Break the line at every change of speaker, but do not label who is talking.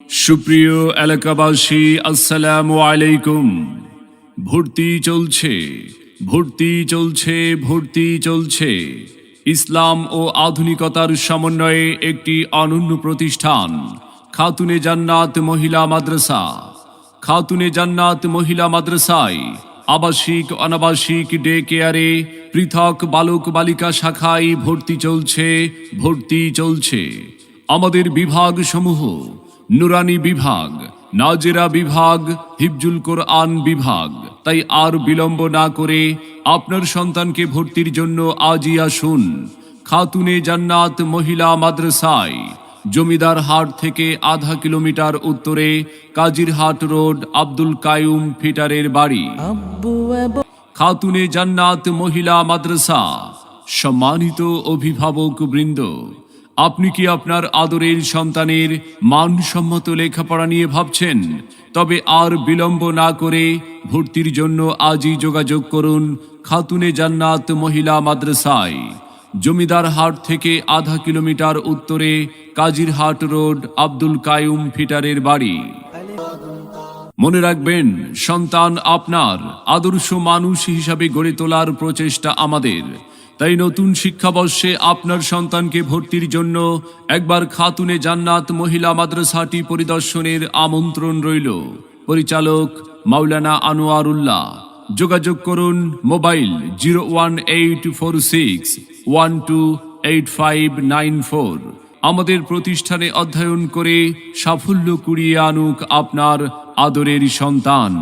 সুপ্রিয় এলাকাবাসী, আসসালামু আলাইকুম। ভর্তি চলছে, ভর্তি চলছে, ভর্তি চলছে। ইসলাম ও আধুনিকতার সমন্বয়ে একটি অনন্য প্রতিষ্ঠান, খাতুনে জান্নাত মহিলা মাদ্রাসা। খাতুনে জান্নাত মহিলা মাদ্রাসায় আবাসিক অনাবাসিক ডে কেয়ারে পৃথক বালক বালিকা শাখায় ভর্তি চলছে, ভর্তি চলছে। আমাদের বিভাগ সমূহ: নুরানি বিভাগ, নাজেরা বিভাগ, হিফজুল কোরআন বিভাগ। তাই আর বিলম্ব না করে আপনার সন্তানকে ভর্তির জন্য আজই আসুন খাতুনে জান্নাত মহিলা মাদ্রাসায়। জমিদার হাট থেকে আধা কিলোমিটার উত্তরে, কাজিরহাট রোড, আব্দুল কায়ুম ফিটারের বাড়ি। খাতুনে জান্নাত মহিলা মাদ্রাসা। সম্মানিত অভিভাবক বৃন্দ, আপনি কি আপনার আদরের সন্তানের মানসম্মত লেখাপড়া নিয়ে ভাবছেন? তবে আর বিলম্ব না করে ভর্তির জন্য আজই যোগাযোগ করুন খাতুনে জান্নাত মহিলা মাদ্রাসায়। জমিদার হাট থেকে আধা কিলোমিটার উত্তরে, কাজিরহাট রোড, আব্দুল কায়ুম ফিটারের বাড়ি। মনে রাখবেন, সন্তান আপনার, আদর্শ মানুষ হিসাবে গড়ে তোলার প্রচেষ্টা আমাদের। তাই নতুন শিক্ষাবর্ষে আপনার সন্তানকে ভর্তির জন্য একবার খাতুনে জান্নাত মহিলা মাদ্রাসাটি পরিদর্শনের আমন্ত্রণ রইল। পরিচালক মাওলানা আনোয়ারুল্লাহ। যোগাযোগ করুন মোবাইল 01846128594। আমাদের প্রতিষ্ঠানে অধ্যয়ন করে সাফল্য কুড়িয়ে আনুক আপনার আদরের সন্তান।